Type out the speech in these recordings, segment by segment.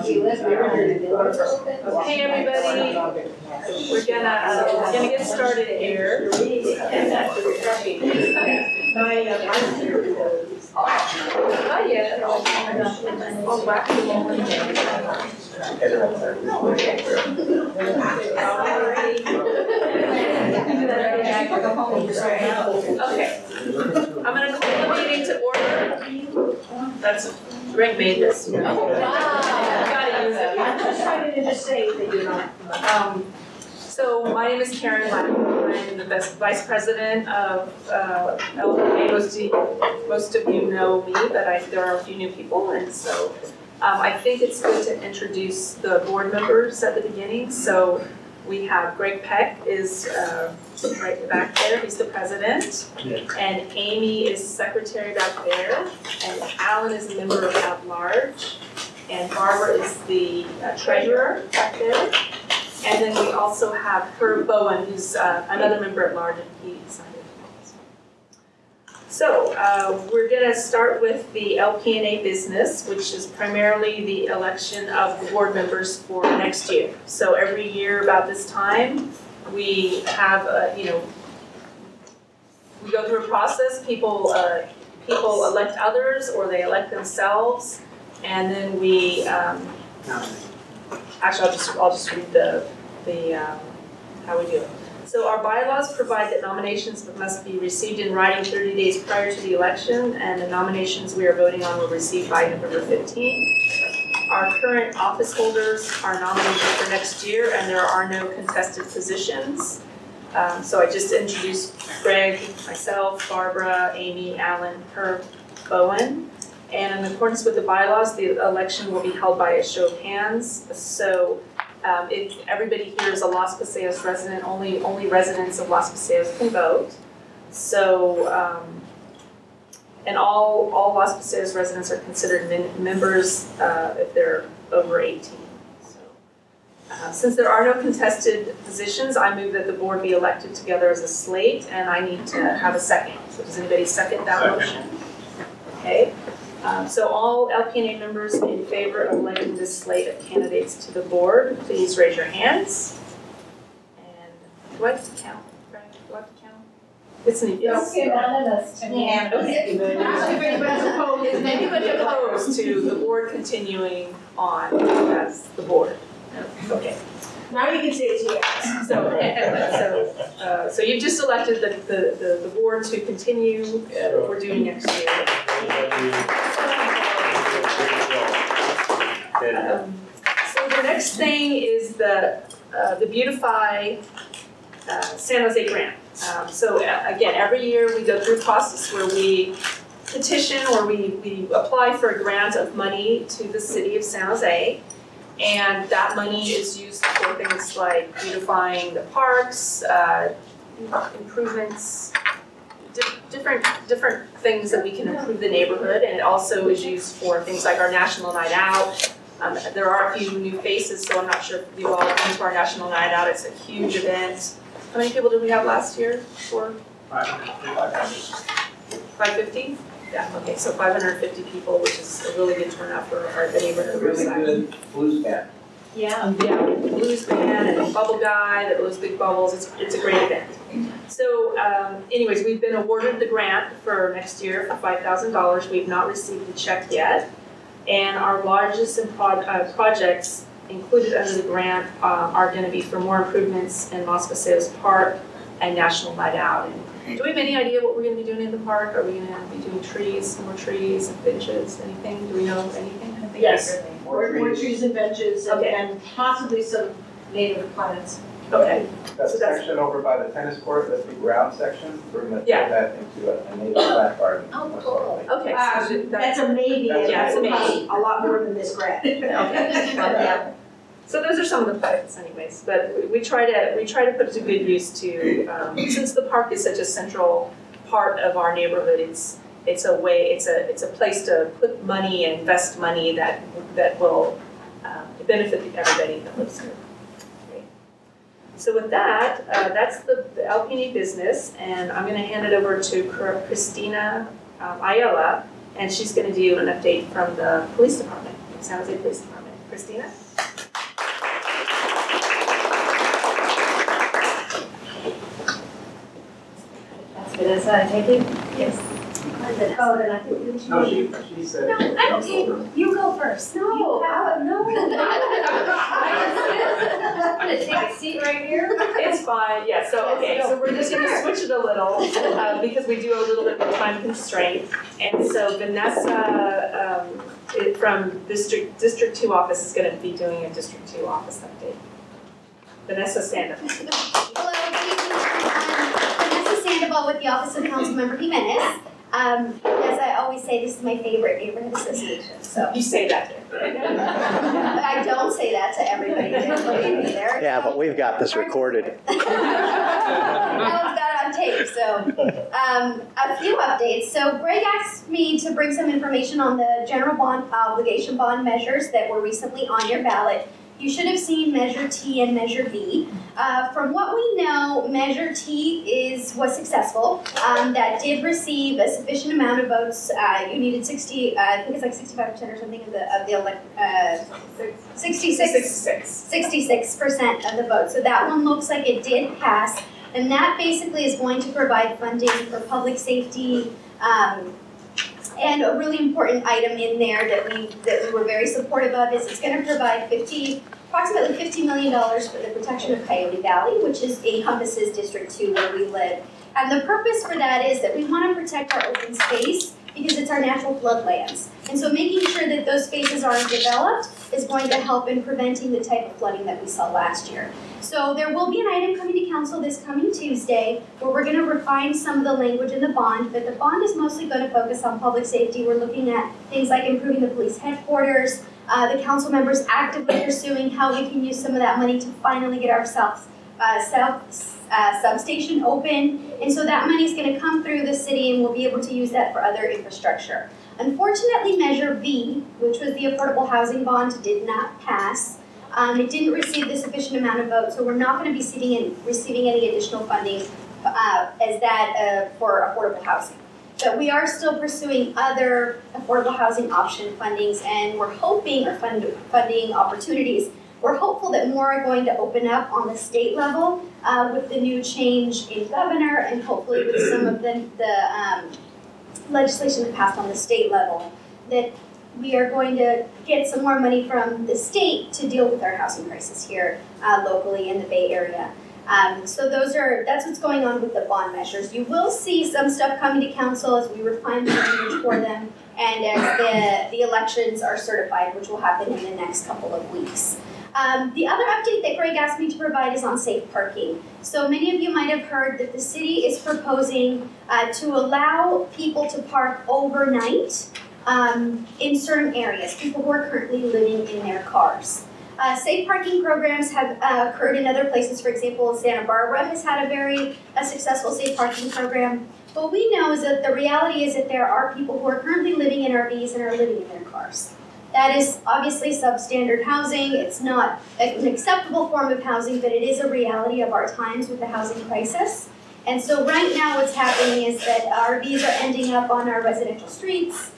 Hey everybody, we're gonna get started here. Oh yeah. Oh, back to the moment. Okay, I'm gonna call the meeting to order. That's Greg made this. Oh wow! Gotta use it. I'm just trying to just say that you're not. So my name is Karen Lack. I'm the vice president of LPNA. Most of you know me, but there are a few new people, and so I think it's good to introduce the board members at the beginning. So we have Greg Peck is right back there. He's the president, and Amy is secretary back there, and Alan is a member of at large, and Barbara is the treasurer back there. And then we also have Herb Bowen, who's another member at large, and he signed it. So we're going to start with the LPNA business, which is primarily the election of the board members for next year. So every year about this time, we have, we go through a process. People elect others, or they elect themselves, and then we. Actually, I'll just read the how we do it. So our bylaws provide that nominations must be received in writing 30 days prior to the election, and the nominations we are voting on will receive by November 15th. Our current office holders are nominated for next year, and there are no contested positions. So I just introduced Greg, myself, Barbara, Amy, Alan, Herb, Bowen. And in accordance with the bylaws, the election will be held by a show of hands. So if everybody here is a Las Paseos resident, only residents of Las Paseos can vote. So, and all Las Paseos residents are considered members if they're over 18. So, since there are no contested positions, I move that the board be elected together as a slate, and I need to have a second. So does anybody second that motion? Okay. So all LPNA members in favor of electing this slate of candidates to the board, please raise your hands. And do I have to count? Right? Do I have to count? It's an yes. Unanimous. Okay. Is anybody opposed to the board continuing on as the board? Okay. Now you can say it's yes. So you've just elected the board to continue what we're doing next year. So the next thing is the Beautify San Jose grant. So again, every year we go through a process where we petition or we apply for a grant of money to the city of San Jose. And that money is used for things like beautifying the parks, improvements, different things that we can improve the neighborhood. And it also is used for things like our National Night Out. There are a few new faces, so I'm not sure if you've all been to our National Night Out. It's a huge event. How many people did we have last year? 550? Yeah, okay, so 550 people, which is a really good turnout for our neighborhood. Really good blues band. Yeah, blues band and bubble guy that blows big bubbles. It's a great event. So, anyways, we've been awarded the grant for next year for $5,000. We've not received the check yet, and our largest projects included under the grant are going to be for more improvements in Las Paseos Park and National Night Out. Do we have any idea what we're going to be doing in the park? Are we going to be doing trees, more trees and benches, anything? Do we know anything? Yes, more trees and benches, and possibly some native plants. Okay. That's a section over by the tennis court, that's the ground section. We're going to turn that into a native plant garden. Oh, cool. Okay. So that's a maybe. It's a maybe. A lot more than this grant. Okay. So those are some of the plans, anyways. But we try to put it to good use too. Since the park is such a central part of our neighborhood, it's a place to put money and invest money that will benefit everybody that lives here. Okay. So with that, that's the LPNA business, and I'm going to hand it over to Christina Ayala, and she's going to do an update from the police department, San Jose Police Department. Christina? That's Vanessa, I take it? Yes. Oh, then I think No, she said. No, I don't take, you go first. No, no. I'm gonna take a seat right here. It's fine, yeah, so, okay, so we're just gonna switch it a little, because we do a little bit of time constraint. And so Vanessa, from District 2 office is gonna be doing a District 2 office update. Vanessa, stand up. Hello, good evening. Vanessa Sandoval with the Office of Councilmember Jimenez. As I always say, this is my favorite neighborhood association, so. You say that to But I don't say that to everybody, believe me, there. Yeah, but we've got this recorded. No one's got it on tape, so. A few updates. So Greg asked me to bring some information on the general bond obligation bond measures that were recently on your ballot. You should have seen Measure T and Measure V. From what we know, Measure T was successful. That did receive a sufficient amount of votes. You needed 60, I think it's like 65% or something of the 66% of the vote. So that one looks like it did pass, and that basically is going to provide funding for public safety. And a really important item in there that we were very supportive of is it's going to provide approximately $50 million for the protection of Coyote Valley, which encompasses District 2 where we live. And the purpose for that is that we want to protect our open space because it's our natural floodlands. And so making sure that those spaces aren't developed is going to help in preventing the type of flooding that we saw last year. So there will be an item coming to council this coming Tuesday where we're going to refine some of the language in the bond, but the bond is mostly going to focus on public safety. We're looking at things like improving the police headquarters, the council members actively pursuing how we can use some of that money to finally get our south substation open. And so that money is going to come through the city and we'll be able to use that for other infrastructure. Unfortunately, Measure V, which was the affordable housing bond, did not pass. It didn't receive the sufficient amount of votes, so we're not going to be receiving any additional funding for affordable housing. But we are still pursuing other affordable housing option fundings, and we're hoping, or funding opportunities, we're hopeful that more are going to open up on the state level with the new change in governor, and hopefully with some of the legislation that passed on the state level, that we are going to get some more money from the state to deal with our housing crisis here locally in the Bay Area. So that's what's going on with the bond measures. You will see some stuff coming to council as we refine the language for them and as the elections are certified, which will happen in the next couple of weeks. The other update that Greg asked me to provide is on safe parking. So many of you might have heard that the city is proposing to allow people to park overnight in certain areas, people who are currently living in their cars. Safe parking programs have occurred in other places. For example, Santa Barbara has had a very successful safe parking program. What we know is that the reality is that there are people who are currently living in RVs and are living in their cars. That is obviously substandard housing. It's not an acceptable form of housing, but it is a reality of our times with the housing crisis. And so right now what's happening is that RVs are ending up on our residential streets.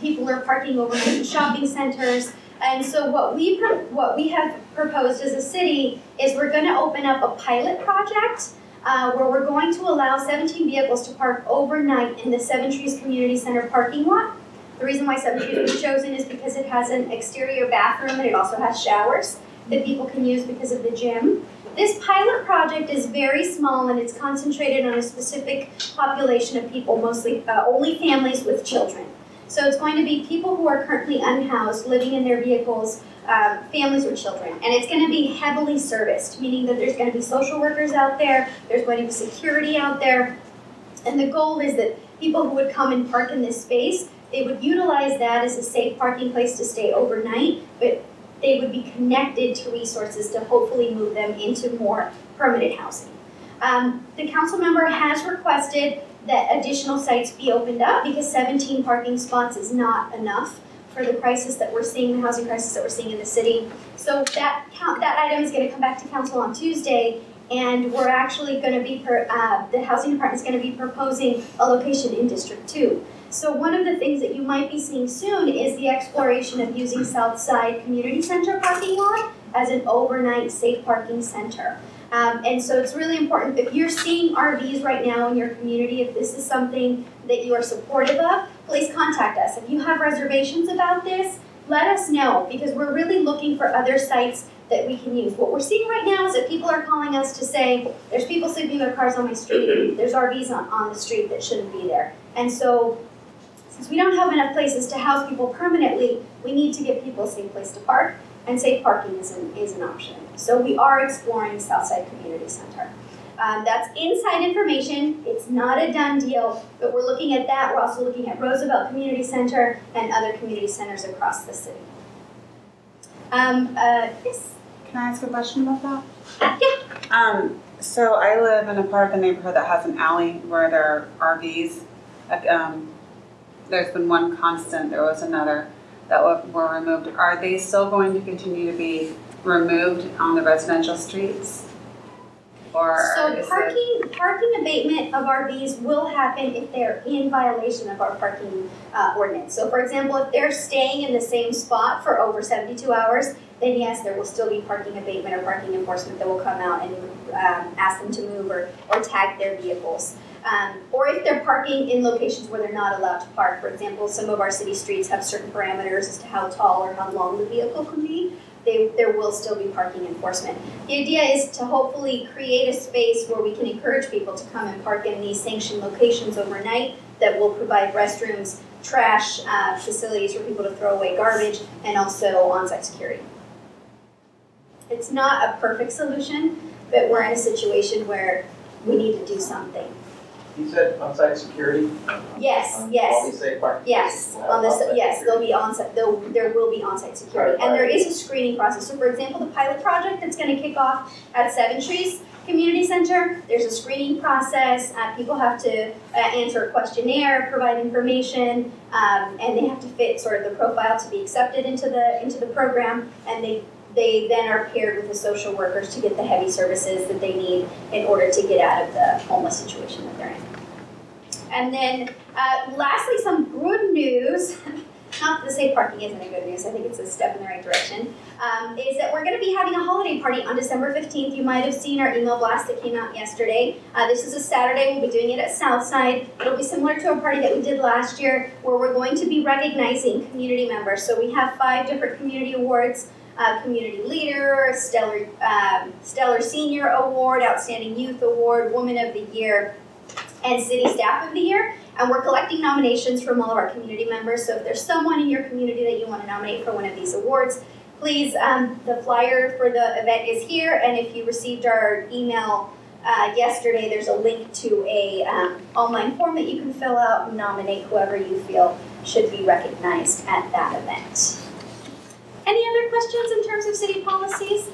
People are parking overnight in shopping centers. And so what we have proposed as a city is we're going to open up a pilot project where we're going to allow 17 vehicles to park overnight in the Seven Trees Community Center parking lot. The reason why Seven Trees was chosen is because it has an exterior bathroom and it also has showers that people can use because of the gym. This pilot project is very small and it's concentrated on a specific population of people, mostly only families with children. So it's going to be people who are currently unhoused, living in their vehicles, families with children. And it's going to be heavily serviced, meaning that there's going to be social workers out there, there's going to be security out there. And the goal is that people who would come and park in this space, they would utilize that as a safe parking place to stay overnight, but they would be connected to resources to hopefully move them into more permanent housing. The council member has requested that additional sites be opened up because 17 parking spots is not enough for the crisis that we're seeing, the housing crisis that we're seeing in the city. So that item is going to come back to council on Tuesday, and we're actually going to be, the housing department is going to be proposing a location in District 2. So one of the things that you might be seeing soon is the exploration of using Southside Community Center parking lot as an overnight safe parking center. And so it's really important, if you're seeing RVs right now in your community, if this is something that you are supportive of, please contact us. If you have reservations about this, let us know, because we're really looking for other sites that we can use. What we're seeing right now is that people are calling us to say, there's people sleeping in their cars on my street, there's RVs on the street that shouldn't be there. And so, since we don't have enough places to house people permanently, we need to give people a safe place to park, and safe parking is an option. So we are exploring Southside Community Center. That's inside information. It's not a done deal, but we're looking at that. We're also looking at Roosevelt Community Center and other community centers across the city. Yes? Can I ask a question about that? Yeah. So I live in a part of the neighborhood that has an alley where there are RVs. There's been one constant, there was another that were removed. Are they still going to continue to be removed on the residential streets? Or So parking abatement of RVs will happen if they're in violation of our parking ordinance. So for example, if they're staying in the same spot for over 72 hours, then yes, there will still be parking abatement or parking enforcement that will come out and ask them to move or tag their vehicles. Or if they're parking in locations where they're not allowed to park. For example, some of our city streets have certain parameters as to how tall or how long the vehicle can be. There will still be parking enforcement. The idea is to hopefully create a space where we can encourage people to come and park in these sanctioned locations overnight that will provide restrooms, trash facilities for people to throw away garbage, and also on-site security. It's not a perfect solution, but we're in a situation where we need to do something. You said on-site security? Yes, All yes. these safe parking Yes, spaces will have on this, on-site yes, security? there'll be on-site, there will be on-site security, and there is a screening process. So for example, the pilot project that's gonna kick off at Seven Trees Community Center, there's a screening process. People have to answer a questionnaire, provide information, and they have to fit sort of the profile to be accepted into the program, and they then are paired with the social workers to get the heavy services that they need in order to get out of the homeless situation that they're in. And then lastly, some good news, not to say parking isn't a good news, I think it's a step in the right direction, is that we're going to be having a holiday party on December 15th. You might have seen our email blast that came out yesterday. This is a Saturday. We'll be doing it at Southside. It'll be similar to a party that we did last year where we're going to be recognizing community members. So we have 5 different community awards. Community Leader, Stellar Senior Award, Outstanding Youth Award, Woman of the Year, and City Staff of the Year. And we're collecting nominations from all of our community members. So if there's someone in your community that you want to nominate for one of these awards, please, the flyer for the event is here. And if you received our email yesterday, there's a link to a online form that you can fill out and nominate whoever you feel should be recognized at that event. Any other questions in terms of city policies?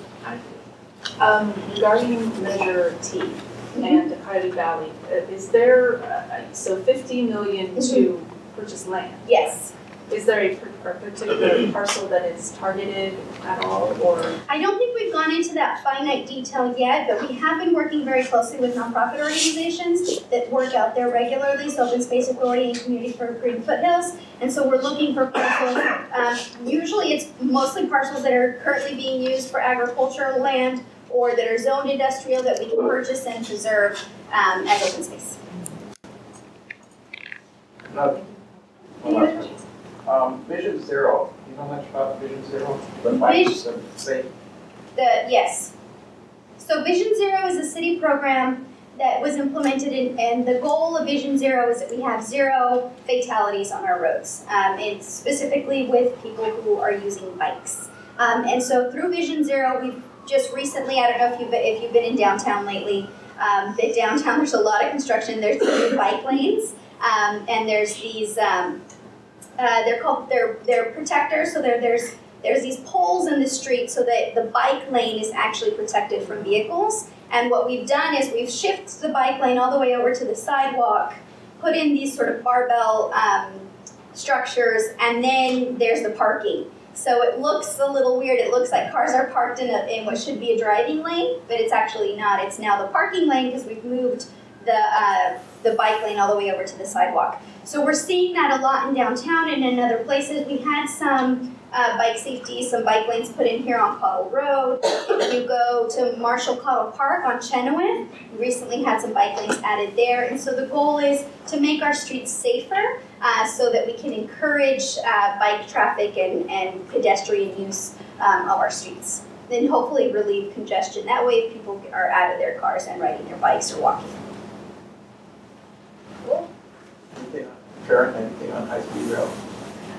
Regarding Measure T and Coyote Valley, is there, so 50 million to purchase land? Yes. Is there a particular parcel that is targeted at all, or? I don't think we've gone into that finite detail yet, but we have been working very closely with nonprofit organizations that work out there regularly, so Open Space Authority and Community for Green Foothills. And so we're looking for parcels. Usually it's mostly parcels that are currently being used for agricultural land or that are zoned industrial that we can purchase and preserve as open space. Another one last question. Vision Zero, do you know much about Vision Zero? The bikes, the safe. Yes. So Vision Zero is a city program that was implemented and the goal of Vision Zero is that we have 0 fatalities on our roads. It's specifically with people who are using bikes. And so through Vision Zero, we've just recently, I don't know if you've been in downtown lately, in downtown there's a lot of construction. There's these bike lanes, and there's these, they're protectors, so there's these poles in the street so that the bike lane is actually protected from vehicles. And what we've done is we've shifted the bike lane all the way over to the sidewalk, put in these sort of barbell structures, and then there's the parking. So it looks a little weird. It looks like cars are parked in what should be a driving lane, but it's actually not. It's now the parking lane because we've moved the bike lane all the way over to the sidewalk. So we're seeing that a lot in downtown and in other places. We had some bike safety, some bike lanes put in here on Cottle Road. If you go to Marshall Cottle Park on Chenoweth, we recently had some bike lanes added there. And so the goal is to make our streets safer so that we can encourage bike traffic and pedestrian use of our streets. Then hopefully relieve congestion. That way people are out of their cars and riding their bikes or walking. Anything on, Karen, anything on high-speed rail?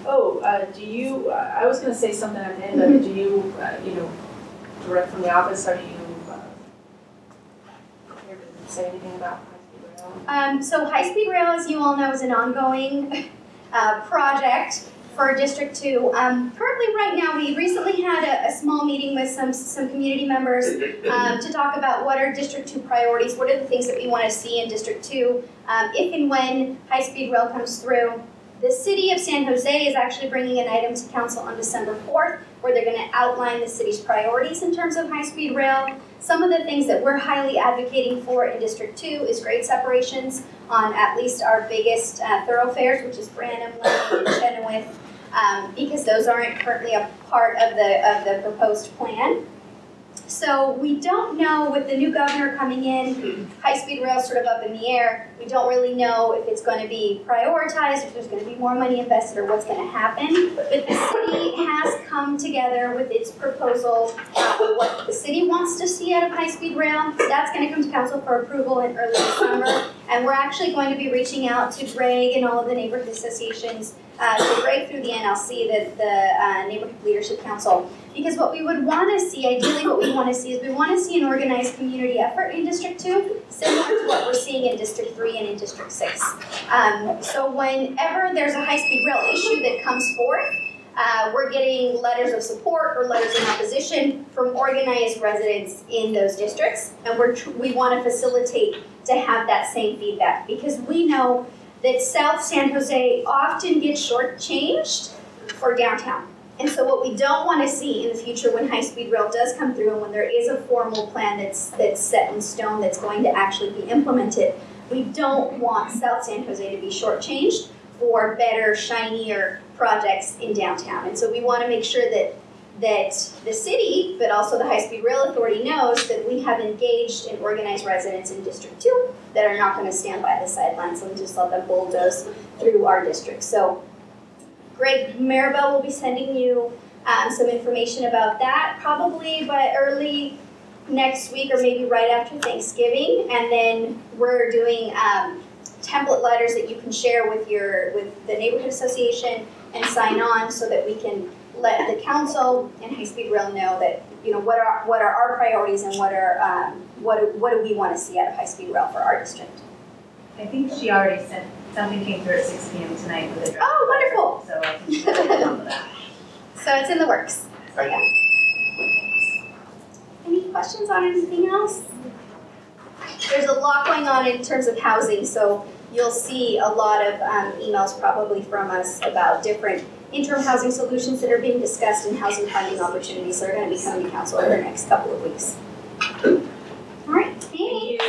Oh, do you, I was gonna say something at the end, but do you, direct from the office, are you prepared to say anything about high-speed rail? So high-speed rail, as you all know, is an ongoing project for District 2. Currently, right now, we recently had a small meeting with some community members to talk about what are District 2 priorities, what are the things that we want to see in District 2 if and when high-speed rail comes through. The City of San Jose is actually bringing an item to Council on December 4th where they're going to outline the city's priorities in terms of high-speed rail. Some of the things that we're highly advocating for in District 2 is grade separations on at least our biggest thoroughfares, which is Branham Lane and Chenoweth, because those aren't currently a part of the proposed plan. So we don't know, with the new governor coming in, high-speed rail sort of up in the air, we don't really know if it's going to be prioritized, if there's going to be more money invested, or what's going to happen. But the city has come together with its proposal for what the city wants to see out of high-speed rail. That's going to come to council for approval in early December. And we're actually going to be reaching out to Greg and all of the neighborhood associations, to Greg through the NLC, the Neighborhood Leadership Council. Because what we would want to see, ideally what we want to see, is we want to see an organized community effort in District 2, similar to what we're seeing in District 3 and in District 6. So whenever there's a high-speed rail issue that comes forth, we're getting letters of support or letters in opposition from organized residents in those districts. And we want to facilitate to have that same feedback, because we know that South San Jose often gets shortchanged for downtown. And so what we don't want to see in the future when high-speed rail does come through and when there is a formal plan that's set in stone that's going to actually be implemented, we don't want South San Jose to be shortchanged for better, shinier projects in downtown. And so we want to make sure that the city, but also the High-Speed Rail Authority, knows that we have engaged and organized residents in District 2 that are not going to stand by the sidelines and just let them bulldoze through our district. So Greg Maribel will be sending you some information about that probably by early next week or maybe right after Thanksgiving. And then we're doing template letters that you can share with the neighborhood association and sign on so that we can let the council and High-Speed Rail know that, what are our priorities and what do we want to see out of High-Speed Rail for our district. I think she already sent, something came through at 6 p.m. tonight with a draft. Oh, wonderful. So I can share it on that. So it's in the works. So yeah. Any questions on anything else? There's a lot going on in terms of housing, so you'll see a lot of emails probably from us about different interim housing solutions that are being discussed and housing funding opportunities that are going to be coming to council over the next couple of weeks. All right, thank you.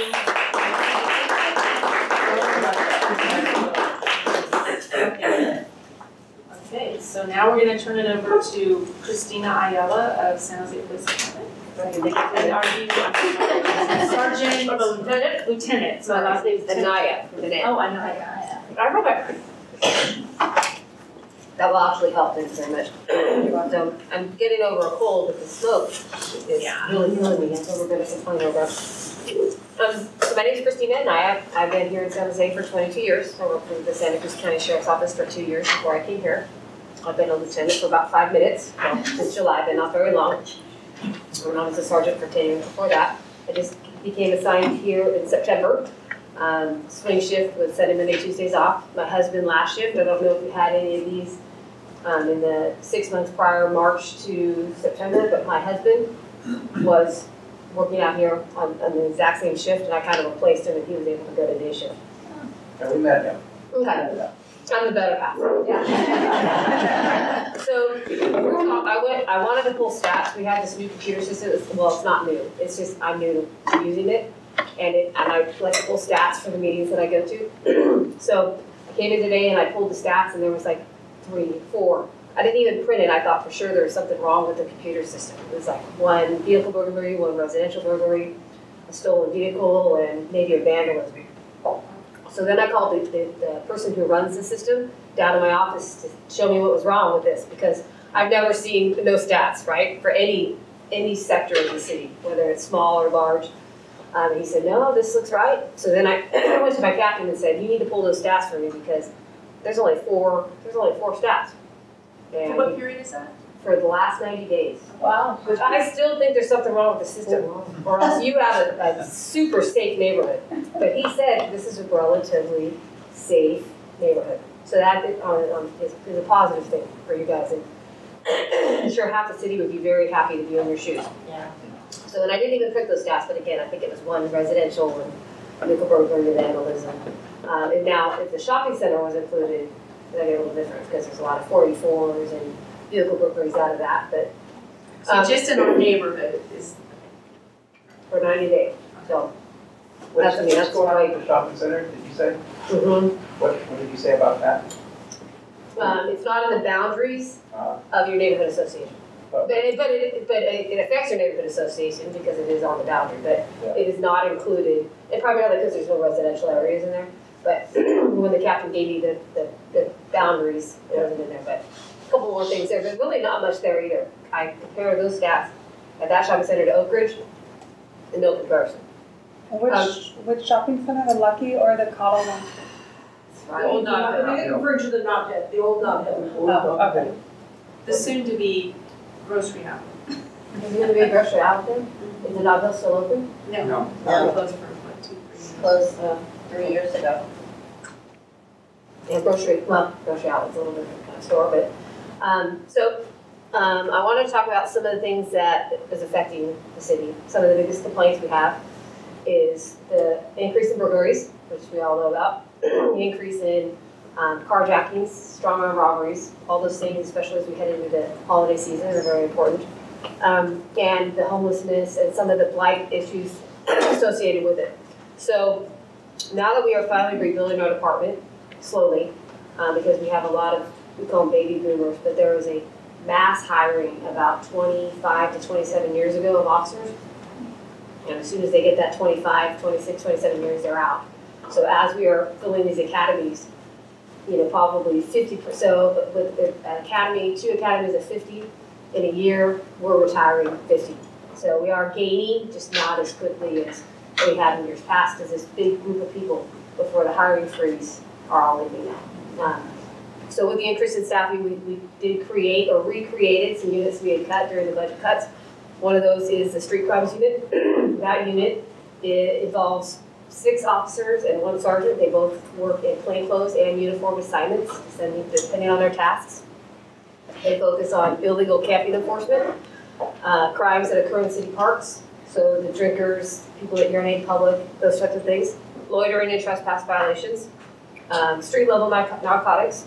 Okay, so now we're going to turn it over to Christina Ayala of San Jose Police Department. And are you Sergeant or Lieutenant? My last name's Anaya. Oh, Anaya. I remember. That will actually help things very much. So I'm getting over a cold, but the smoke is really killing me. That's what we're going to complain over. So my name is Christina Anaya. I've been here in San Jose for 22 years. I worked for the Santa Cruz County Sheriff's Office for 2 years before I came here. I've been a lieutenant for about 5 minutes. Well, since July, but not very long. And I was a sergeant for 10 years before that. I just became assigned here in September. Swing shift with Sunday, Monday, Tuesdays off. My husband last shift, I don't know if you had any of these in the 6 months prior, March to September, but my husband was working out here on the exact same shift, and I kind of replaced him, and he was able to go to day shift. And we met him. Okay. I'm the better half. Yeah. So I wanted to pull stats. We have this new computer system. Well, it's not new. It's just I'm new to using it. and I like to pull stats for the meetings that I go to. So I came in today and I pulled the stats and there was like 3, 4. I didn't even print it. I thought for sure there was something wrong with the computer system. It was like 1 vehicle burglary, 1 residential burglary, a stolen vehicle, and maybe a vandalism. So then I called the person who runs the system down to my office to show me what was wrong with this, because I've never seen no stats, right, for any sector of the city, whether it's small or large. And he said, no, this looks right. So then I went to my captain and said, you need to pull those stats for me, because there's only 4 stats. And For what period is that? for the last 90 days. Wow. Which I still think there's something wrong with the system, or else you have a super safe neighborhood. But he said this is a relatively safe neighborhood. So that is a positive thing for you guys. And I'm sure half the city would be very happy to be in your shoes. Yeah. So, and I didn't even print those stats, but again, I think it was 1 residential and vehicle burglary and vandalism. And now, if the shopping center was included, that'd be a little different, because there's a lot of 44s and vehicle burglaries out of that, but. So just in our neighborhood is. For 90 days, so. What's That's going on right. at the shopping center, did you say? Mm-hmm. What did you say about that? It's not in the boundaries Uh, of your neighborhood association. But- But it affects your neighborhood association because it is on the boundary, but Yeah. it is not included, and primarily because there's no residential areas in there. But when the captain gave me the boundaries, it wasn't in there, but a couple more things there, but really not much there either. I compared those stats at that shopping center to Oak Ridge, and no comparison. Which shopping center, the Lucky or the Cottle one? The old Knothead, I think referring to the Knothead, the old Knothead. Oh, okay. The soon-to-be grocery outlet. Is it gonna be a grocery outlet then? Is the Knoxville still open? No. Closed for what, 2, 3 years? Closed 3 years ago. Yeah, grocery outlet's a little different kind of store, but, I wanted to talk about some of the things that is affecting the city. Some of the biggest complaints we have is the increase in burglaries, which we all know about, the increase in carjackings, strong arm robberies, all those things, especially as we head into the holiday season, are very important. And the homelessness and some of the blight issues associated with it. So now that we are finally rebuilding our department, slowly, because we have a lot of, we call them baby boomers, but there was a mass hiring about 25 to 27 years ago of officers. And as soon as they get that 25, 26, 27 years, they're out. So as we are filling these academies, probably 50%, so with an academy, 2 academies of 50 in a year, we're retiring 50. So we are gaining, just not as quickly as we had in years past, because this big group of people before the hiring freeze are all leaving now. So with the increase in staffing, we did create or recreated some units we had cut during the budget cuts. One of those is the street crimes unit. That unit, it involves 6 officers and 1 sergeant. They both work in plainclothes and uniform assignments, depending on their tasks. They focus on illegal camping enforcement, crimes that occur in city parks, so the drinkers, people that urinate in public, those types of things, loitering and trespass violations, street level narcotics,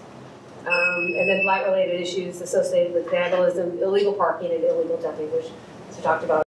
and then blight related issues associated with vandalism, illegal parking, and illegal dumping, which we talked about